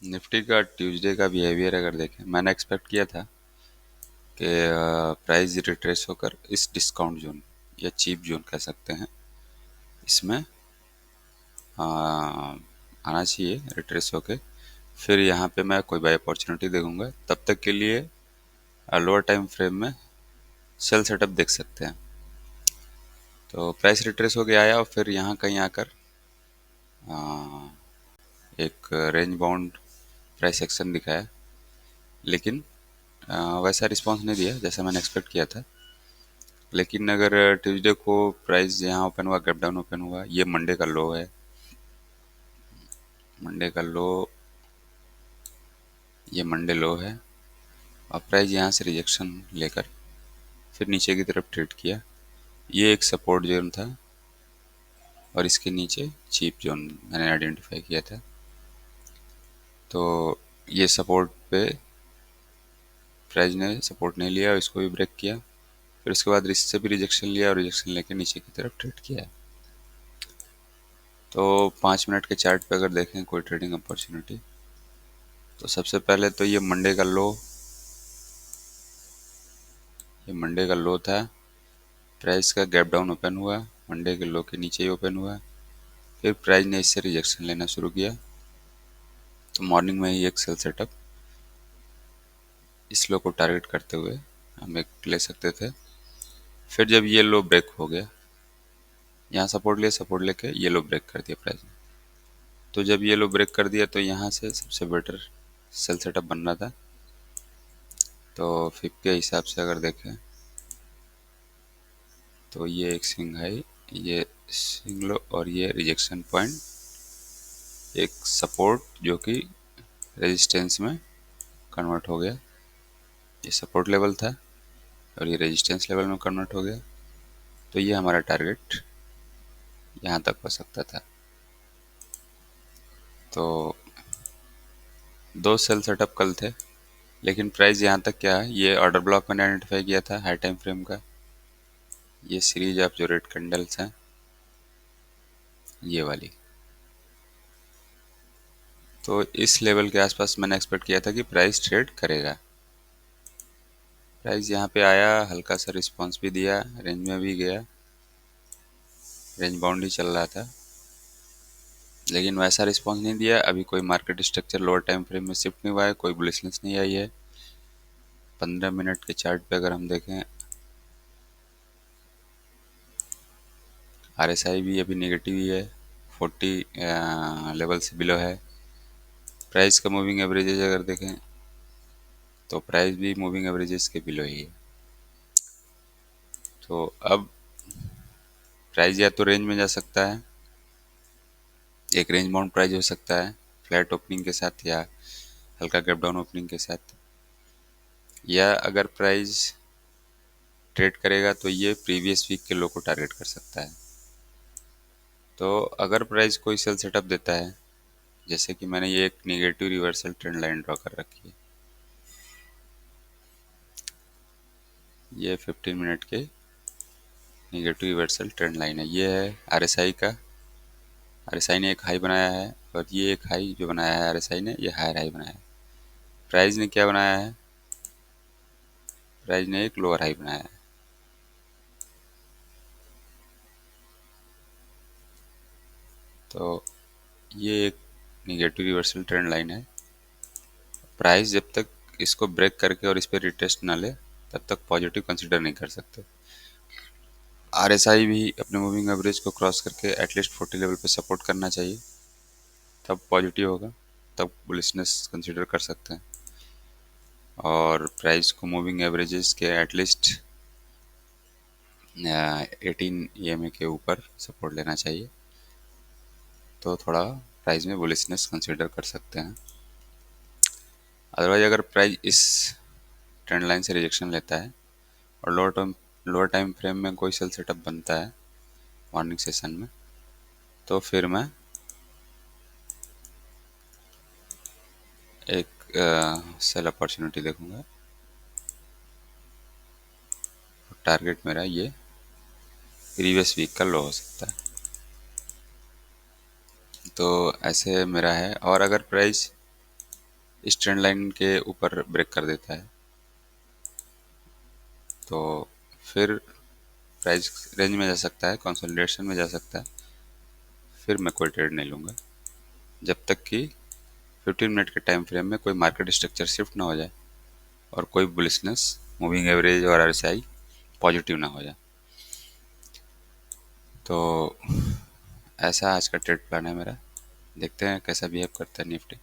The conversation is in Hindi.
निफ्टी का ट्यूसडे का बिहेवियर अगर देखें, मैंने एक्सपेक्ट किया था कि प्राइस रिट्रेस होकर इस डिस्काउंट जोन या चीप जोन कह सकते हैं, इसमें आना चाहिए रिट्रेस होके। फिर यहाँ पे मैं कोई बाय अपॉर्चुनिटी देखूंगा, तब तक के लिए लोअर टाइम फ्रेम में सेल सेटअप देख सकते हैं। तो प्राइस रिट्रेस होके आया और फिर यहाँ कहीं आकर एक रेंज बाउंड प्राइस एक्शन दिखाया, लेकिन वैसा रिस्पांस नहीं दिया जैसा मैंने एक्सपेक्ट किया था। लेकिन अगर ट्यूसडे को प्राइस यहाँ ओपन हुआ, गैप डाउन ओपन हुआ, ये मंडे का लो है, मंडे का लो, ये मंडे लो है, और प्राइस यहाँ से रिजेक्शन लेकर फिर नीचे की तरफ ट्रेड किया। ये एक सपोर्ट जोन था और इसके नीचे चीप जोन मैंने आइडेंटिफाई किया था। तो ये सपोर्ट पे प्राइस ने सपोर्ट नहीं लिया और इसको भी ब्रेक किया। फिर उसके बाद इससे भी रिजेक्शन लिया और रिजेक्शन लेकर नीचे की तरफ ट्रेड किया। तो 5 मिनट के चार्ट पे अगर देखें कोई ट्रेडिंग अपॉर्चुनिटी, तो सबसे पहले तो ये मंडे का लो, ये मंडे का लो था, प्राइस का गैप डाउन ओपन हुआ, मंडे के लो के नीचे ही ओपन हुआ, फिर प्राइस ने इससे रिजेक्शन लेना शुरू किया। तो मॉर्निंग में ही एक सेल सेटअप इस लो को टारगेट करते हुए हम एक ले सकते थे। फिर जब ये लो ब्रेक हो गया, यहाँ सपोर्ट लिया, सपोर्ट लेके ये लो ब्रेक कर दिया प्राइस ने। तो जब ये लो ब्रेक कर दिया तो यहाँ से सबसे बेटर सेल सेटअप बनना था। तो फिप के हिसाब से अगर देखें तो ये एक स्विंग हाई, ये स्विंग लो और ये रिजेक्शन पॉइंट, एक सपोर्ट जो कि रेजिस्टेंस में कन्वर्ट हो गया, ये सपोर्ट लेवल था और ये रेजिस्टेंस लेवल में कन्वर्ट हो गया। तो ये हमारा टारगेट यहाँ तक हो सकता था। तो दो सेल सेटअप कल थे, लेकिन प्राइस यहाँ तक क्या है, ये ऑर्डर ब्लॉक मैंने आइडेंटिफाई किया था हाई टाइम फ्रेम का, ये सीरीज ऑफ जो रेड कैंडल्स हैं ये वाली। तो इस लेवल के आसपास मैंने एक्सपेक्ट किया था कि प्राइस ट्रेड करेगा। प्राइस यहाँ पे आया, हल्का सा रिस्पांस भी दिया, रेंज में भी गया, रेंज बाउंड ही चल रहा था, लेकिन वैसा रिस्पांस नहीं दिया। अभी कोई market structure lower time frame में शिफ्ट नहीं हुआ है, कोई बुलिशनेस नहीं आई है। 15 मिनट के चार्ट पे अगर हम देखें, RSI भी अभी नेगेटिव ही है, 40 लेवल से बिलो है। प्राइस का मूविंग एवरेजेस अगर देखें तो प्राइस भी मूविंग एवरेजेस के बिलो ही है। तो अब प्राइस या तो रेंज में जा सकता है, एक रेंज बाउंड प्राइस हो सकता है फ्लैट ओपनिंग के साथ या हल्का गैप डाउन ओपनिंग के साथ, या अगर प्राइस ट्रेड करेगा तो ये प्रीवियस वीक के लो को टारगेट कर सकता है। तो अगर प्राइस कोई सेल सेटअप देता है, जैसे कि मैंने ये एक negative reversal trend line draw कर रखी है, ये 15 मिनट के निगेटिव रिवर्सल ट्रेंड लाइन है, ये है RSI का। RSI ने एक हाई बनाया है और ये एक हाई जो बनाया है RSI ने, ये हायर हाई बनाया है। प्राइस ने क्या बनाया है, प्राइस ने एक लोअर हाई बनाया है। तो ये एक निगेटिव रिवर्सल ट्रेंड लाइन है। प्राइस जब तक इसको ब्रेक करके और इस पर रिटेस्ट ना ले, तब तक पॉजिटिव कंसिडर नहीं कर सकते। RSI भी अपने मूविंग एवरेज को क्रॉस करके एटलीस्ट 40 लेवल पे सपोर्ट करना चाहिए, तब पॉजिटिव होगा, तब बुलिशनेस कंसिडर कर सकते हैं। और प्राइस को मूविंग एवरेजेस के एटलीस्ट 18 EMA के ऊपर सपोर्ट लेना चाहिए, तो थोड़ा प्राइस में बुलिशनेस कंसिडर कर सकते हैं। अदरवाइज अगर प्राइस इस ट्रेंड लाइन से रिजेक्शन लेता है और लोअर टाइम फ्रेम में कोई सेल सेटअप बनता है मॉर्निंग सेशन में, तो फिर मैं एक सेल अपॉर्चुनिटी देखूंगा। टारगेट मेरा ये प्रीवियस वीक का लो हो सकता है। तो ऐसे मेरा है। और अगर प्राइस इस ट्रेंड लाइन के ऊपर ब्रेक कर देता है तो फिर प्राइस रेंज में जा सकता है, कंसोलिडेशन में जा सकता है, फिर मैं कोई ट्रेड नहीं लूँगा जब तक कि 15 मिनट के टाइम फ्रेम में कोई मार्केट स्ट्रक्चर शिफ्ट ना हो जाए और कोई बुलिशनेस मूविंग एवरेज और आरएसआई पॉजिटिव ना हो जाए। तो ऐसा आज का ट्रेड प्लान है मेरा। देखते हैं कैसा बिहेव करता है निफ्टी।